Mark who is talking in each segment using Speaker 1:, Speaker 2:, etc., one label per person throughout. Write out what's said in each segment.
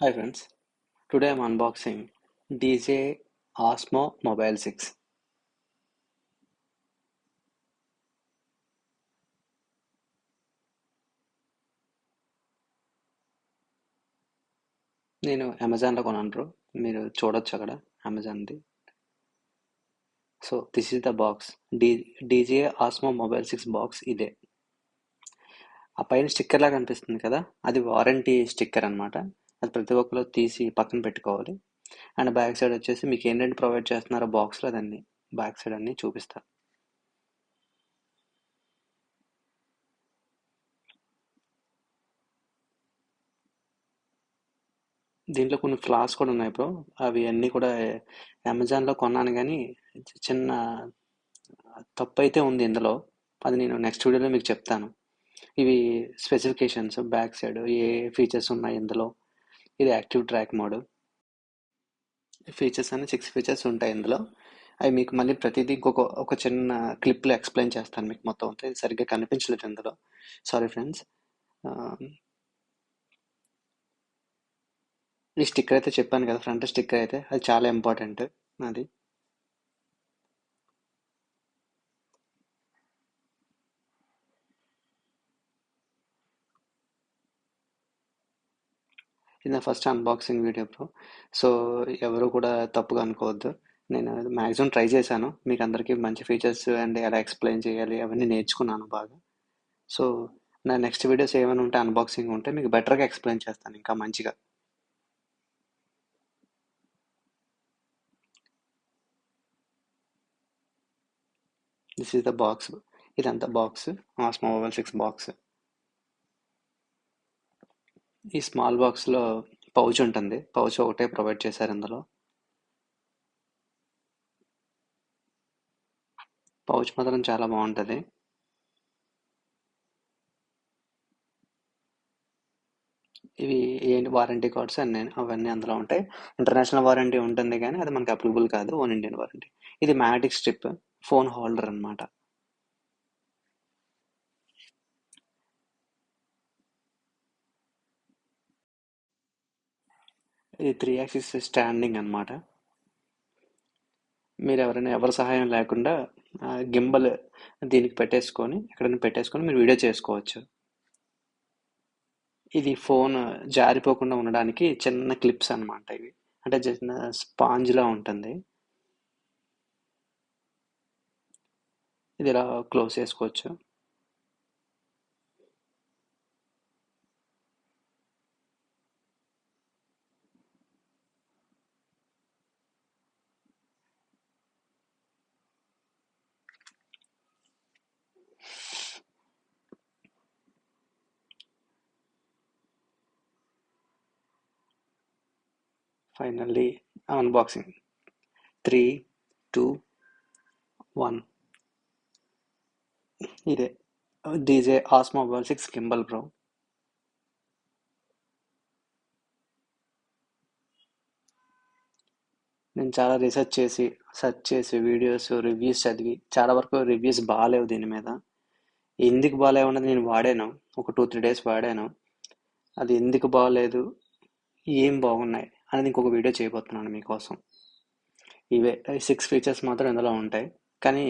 Speaker 1: Hi friends, today I'm unboxing DJ Osmo Mobile 6. నేను అమెజాన్లో కొన్నాను బ్రో. మీరు చూడొచ్చు అక్కడ అమెజాన్ది. So this is the box. DJ Osmo mobile 6 box ఇదే. ఆ పైన స్టిక్కర్ లాగా కనిపిస్తుంది కదా, అది వారంటీ స్టిక్కర్ అన్నమాట. అది ప్రతి ఒక్కరు తీసి పక్కన పెట్టుకోవాలి. అండ్ బ్యాక్ సైడ్ వచ్చేసి మీకు ఏంటంటే ప్రొవైడ్ చేస్తున్నారో బాక్స్లో అదన్నీ బ్యాక్ సైడ్ అన్నీ చూపిస్తారు. దీంట్లో కొన్ని ఫ్లాస్ కూడా ఉన్నాయి బ్రో. అవి అన్నీ కూడా అమెజాన్లో కొన్నాను కానీ చిన్న తప్పు అయితే ఉంది ఇందులో. అది నేను నెక్స్ట్ వీడియోలో మీకు చెప్తాను. ఇవి స్పెసిఫికేషన్స్, బ్యాక్ సైడ్ ఏ ఫీచర్స్ ఉన్నాయి ఇందులో. ఇది యాక్టివ్ ట్రాక్ మోడ్. ఫీచర్స్ అని 6 ఫీచర్స్ ఉంటాయి ఇందులో. అవి మీకు మళ్ళీ ప్రతిదీ ఒక చిన్న క్లిప్లో ఎక్స్ప్లెయిన్ చేస్తాను మీకు మొత్తం అంతా. ఇది సరిగ్గా కనిపించలేదు ఇందులో, సారీ ఫ్రెండ్స్. ఈ స్టిక్కర్ అయితే చెప్పాను కదా, ఫ్రంట్ స్టిక్కర్ అయితే అది చాలా ఇంపార్టెంట్. అది ఇది నా first unboxing video bro. So ఎవరు కూడా తప్పుగా అనుకోవద్దు. నేను మ్యాక్సిమం ట్రై చేశాను మీకు అందరికీ మంచి ఫీచర్స్ అండ్ ఎలా ఎక్స్ప్లెయిన్ చేయాలి అవన్నీ నేర్చుకున్నాను బాగా. సో నా నెక్స్ట్ వీడియోస్ ఏమైనా ఉంటే అన్బాక్సింగ్ ఉంటే మీకు బెటర్గా ఎక్స్ప్లెయిన్ చేస్తాను ఇంకా మంచిగా. This is the box. ఇదంతా బాక్స్, ఆస్మో మొబైల్ 6 బాక్స్. ఈ స్మాల్ బాక్స్లో పౌచ్ ఉంటుంది. పౌచ్ ఒకటే ప్రొవైడ్ చేశారు ఇందులో. పౌచ్ మాత్రం చాలా బాగుంటుంది. ఇవి ఏంటి వారంటీ కార్డ్స్ అన్నీ అవన్నీ అందులో ఉంటాయి. ఇంటర్నేషనల్ వారంటీ ఉంటుంది కానీ అది మనకి అప్లికబుల్ కాదు, ఓన్ ఇండియన్ వారంటీ. ఇది మ్యాటిక్ స్ట్రిప్ ఫోన్ హోల్డర్ అన్నమాట. ఇది 3 యాక్సిస్ స్టాండింగ్ అన్నమాట. మీరు ఎవరి సహాయం లేకుండా గింబల్ దీనికి పెట్టేసుకొని ఎక్కడైనా పెట్టేసుకొని మీరు వీడియో చేసుకోవచ్చు. ఇది ఫోన్ జారిపోకుండా ఉండడానికి చిన్న క్లిప్స్ అన్నమాట ఇవి. అంటే చిన్న స్పాంజ్ లా ఉంటుంది. ఇది ఇలా క్లోజ్ చేసుకోవచ్చు. Finally unboxing. 3, 2, 1. ఇదే DJ Osmo mobile 6 gimbal bro. నేను చాలా సెర్చ్ చేసి వీడియోస్ రివ్యూస్ చదివి చాలా వరకు రివ్యూస్ బాగాలేవు దీని మీద. ఎందుకు బాగాలేవు అన్నది నేను వాడాను. ఒక 2-3 డేస్ వాడాను. అది ఎందుకు బాగాలేదు, ఏం బాగున్నాయి అనేది ఇంకొక వీడియో చేయబోతున్నాను మీకోసం. ఇవే 6 ఫీచర్స్ మాత్రం ఇందులో ఉంటాయి. కానీ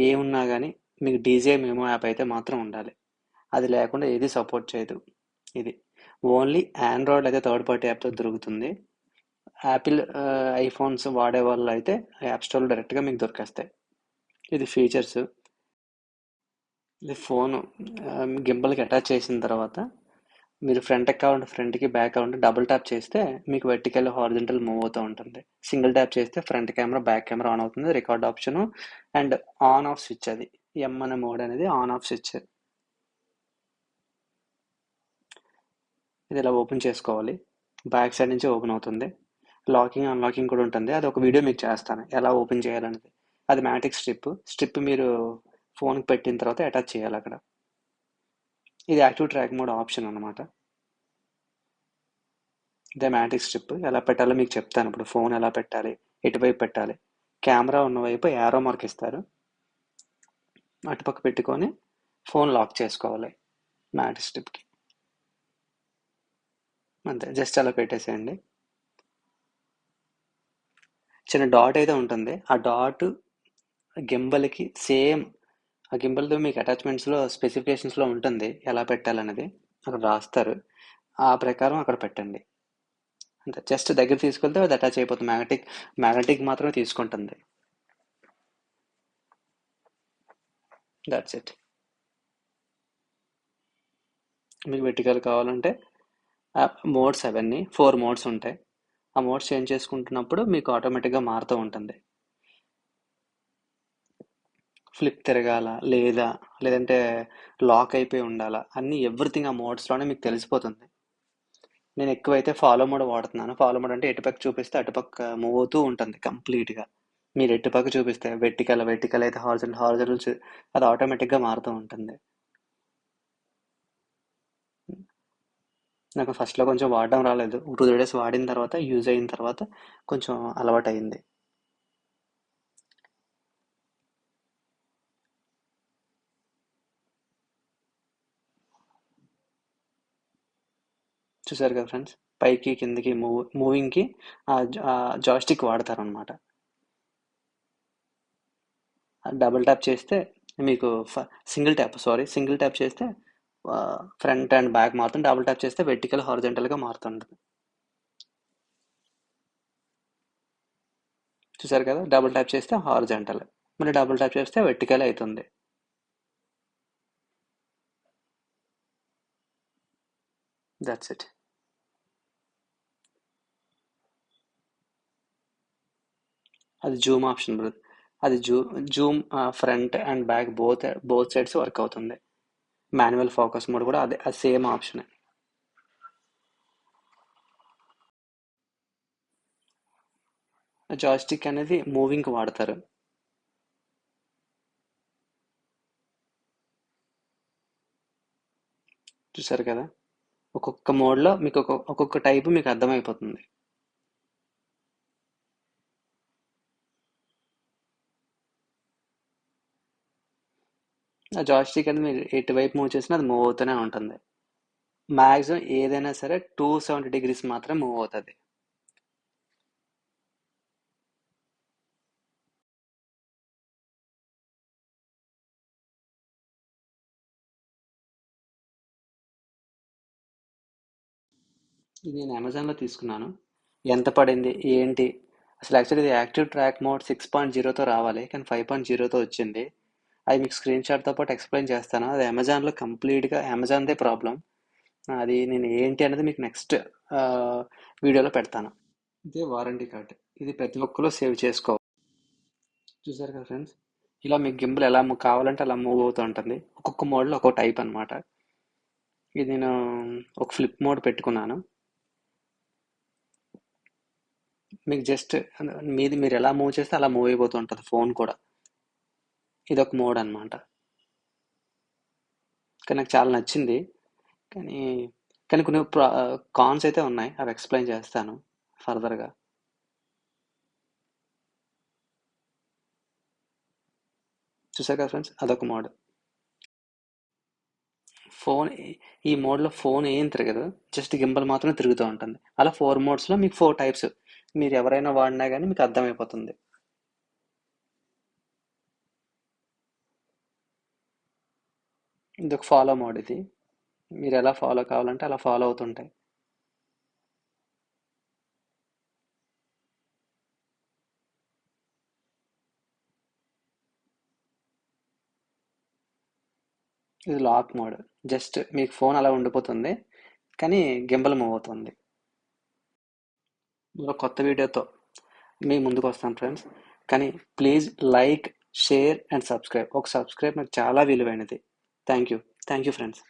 Speaker 1: ఏమున్నా కానీ మీకు డీజే మెమో యాప్ అయితే మాత్రం ఉండాలి. అది లేకుండా ఏది సపోర్ట్ చేయదు ఇది. ఓన్లీ ఆండ్రాయిడ్ అయితే థర్డ్ పార్టీ యాప్తో దొరుకుతుంది. యాపిల్ ఐఫోన్స్ వాడే వాళ్ళు అయితే యాప్ స్టోర్లో డైరెక్ట్గా మీకు దొరికేస్తాయి. ఇది ఫీచర్స్. ఇది ఫోన్ గింబల్కి అటాచ్ చేసిన తర్వాత మీరు ఫ్రంట్ అకౌంట్ ఫ్రంట్కి బ్యాక్ అకౌంట్ డబుల్ ట్యాప్ చేస్తే మీకు వెర్టికల్ హారిజంటల్ మూవ్ అవుతూ ఉంటుంది. సింగిల్ ట్యాప్ చేస్తే front camera back camera on అవుతుంది, record option and on off switch. అది ఎం అనే మోడ్ అనేది ఆన్ ఆఫ్ స్విచ్. ఇది ఇలా ఓపెన్ చేసుకోవాలి. బ్యాక్ సైడ్ నుంచి ఓపెన్ అవుతుంది. లాకింగ్ అన్లాకింగ్ కూడా ఉంటుంది. అది ఒక వీడియో మీకు చేస్తాను ఎలా ఓపెన్ చేయాలనేది. అది మ్యాటిక్ స్ట్రిప్ మీరు ఫోన్కి పెట్టిన తర్వాత అటాచ్ చేయాలి అక్కడ. ఇది యాక్టివ్ ట్రాక్ మోడ్ ఆప్షన్ అనమాట. ఇదే మ్యాటిక్ స్ట్రిప్ ఎలా పెట్టాలో మీకు చెప్తాను ఇప్పుడు. ఫోన్ ఎలా పెట్టాలి, ఎటువైపు పెట్టాలి. కెమెరా ఉన్న వైపు యారో మార్క్ ఇస్తారు, అటుపక్క పెట్టుకొని ఫోన్ లాక్ చేసుకోవాలి మ్యాటిక్ స్ట్రిప్కి. అంతే, జస్ట్ అలా పెట్టేసేయండి. చిన్న డాట్ అయితే ఉంటుంది, ఆ డాట్ గింబల్కి సేమ్, ఆ గింబల్తో మీకు అటాచ్మెంట్స్లో స్పెసిఫికేషన్స్లో ఉంటుంది ఎలా పెట్టాలనేది, అక్కడ రాస్తారు, ఆ ప్రకారం అక్కడ పెట్టండి. అంతే, జస్ట్ దగ్గర తీసుకెళ్తే అది అటాచ్ అయిపోతుంది. మ్యాగ్నెటిక్ మాత్రమే తీసుకుంటుంది. That's it. మీకు వెర్టికల్ కావాలంటే మోడ్స్ అవన్నీ 4 మోడ్స్ ఉంటాయి. ఆ మోడ్స్ చేంజ్ చేసుకుంటున్నప్పుడు మీకు ఆటోమేటిక్గా మారుతూ ఉంటుంది. ఫ్లిప్ తిరగాల లేదా, లేదంటే లాక్ అయిపోయి ఉండాలా, అన్నీ ఎవ్రీథింగ్ ఆ మోడ్స్లోనే మీకు తెలిసిపోతుంది. నేను ఎక్కువైతే ఫాలో మోడ్ వాడుతున్నాను. ఫాలో మోడ్ అంటే ఎటుపక్క చూపిస్తే అటుపక్క మూవ్ అవుతూ ఉంటుంది కంప్లీట్గా. మీరు ఎటుపక్క చూపిస్తే వెర్టికల్ అయితే హారిజంటల్ అది ఆటోమేటిక్గా మారుతూ ఉంటుంది. నాకు ఫస్ట్లో కొంచెం వాడడం రాలేదు, 2 3 డేస్ వాడిన తర్వాత, యూజ్ అయిన తర్వాత కొంచెం అలవాటు అయింది. చూసారు కదా ఫ్రెండ్స్, పైకి కిందకి మూవింగ్కి ఆ జాస్టిక్ వాడతారనమాట. డబుల్ ట్యాప్ చేస్తే మీకు సింగిల్ ట్యాప్ చేస్తే ఫ్రంట్ అండ్ బ్యాక్ మారుతుంది, డబుల్ ట్యాప్ చేస్తే వెర్టికల్ హారిజంటల్గా మారుతుంటుంది. చూసారు కదా, డబుల్ ట్యాప్ చేస్తే హారిజంటల్, మళ్ళీ డబుల్ ట్యాప్ చేస్తే వెర్టికల్ అవుతుంది. That's it. అది జూమ్ ఆప్షన్ బ్రదర్. అది Zoom front and back both sides work అవుతుంది. మాన్యువల్ ఫోకస్ మోడ్ కూడా అదే, అది సేమ్ ఆప్షన్. జాయిస్టిక్ అనేది మూవింగ్ వాడతారు. చూసారు కదా, ఒక్కొక్క మోడ్లో మీకు ఒక్కొక్క టైపు మీకు అర్థమైపోతుంది. ఆ జాయిస్టిక్ అనేది మీరు ఎటువైపు మూవ్ చేసినా అది మూవ్ అవుతూనే ఉంటుంది. మ్యాక్సిమం ఏదైనా సరే 270 degrees మాత్రం మూవ్ అవుతుంది. ఇది నేను అమెజాన్లో తీసుకున్నాను. ఎంత పడింది ఏంటి, అసలు యాక్చువల్లీ ఇది యాక్టివ్ ట్రాక్ మోడ్ 6.0తో రావాలి, కానీ 5.0తో వచ్చింది. అది మీకు స్క్రీన్ షాట్తో పాటు ఎక్స్ప్లెయిన్ చేస్తాను. అది అమెజాన్లో కంప్లీట్గా అమెజాన్దే ప్రాబ్లం. అది నేను ఏంటి అనేది మీకు నెక్స్ట్ వీడియోలో పెడతాను. ఇదే వారంటీ కార్డ్, ఇది ప్రతి ఒక్కరు సేవ్ చేసుకోవాలి. చూసారు కదా ఫ్రెండ్స్, ఇలా మీకు గింబల్ ఎలా కావాలంటే అలా మూవ్ అవుతూ ఉంటుంది. ఒక్కొక్క మోడ్లో ఒక్కొక్క టైప్ అనమాట. ఇది నేను ఒక ఫ్లిప్ మోడ్ పెట్టుకున్నాను. మీకు జస్ట్ మీరు ఎలా మూవ్ చేస్తే అలా మూవ్ అయిపోతూ ఉంటుంది ఫోన్ కూడా. ఇది ఒక మోడ్ అనమాట. కానీ నాకు చాలా నచ్చింది. కానీ కానీ కొన్ని కాన్స్ అయితే ఉన్నాయి, అవి ఎక్స్ప్లెయిన్ చేస్తాను ఫర్దర్గా. చూసారు కదా ఫ్రెండ్స్, అదొక మోడ్. ఫోన్ ఈ మోడ్లో ఫోన్ ఏం తిరగదు, జస్ట్ గింబల్ మాత్రమే తిరుగుతూ ఉంటుంది. అలా 4 మోడ్స్లో మీకు 4 టైప్స్, మీరు ఎవరైనా వాడినా కానీ మీకు అర్థమైపోతుంది. ఇది ఒక ఫాలో మోడ్. ఇది మీరు ఎలా ఫాలో కావాలంటే అలా ఫాలో అవుతుంటాయి. ఇది లాక్ మోడ్, జస్ట్ మీకు ఫోన్ అలా ఉండిపోతుంది, కానీ గింబల్ మూవ్ అవుతుంది. మరో కొత్త వీడియోతో మీ ముందుకు వస్తాను ఫ్రెండ్స్. కానీ please like, share and subscribe. ఒక సబ్స్క్రైబ్ నాకు చాలా విలువైనది. Thank you. Thank you friends.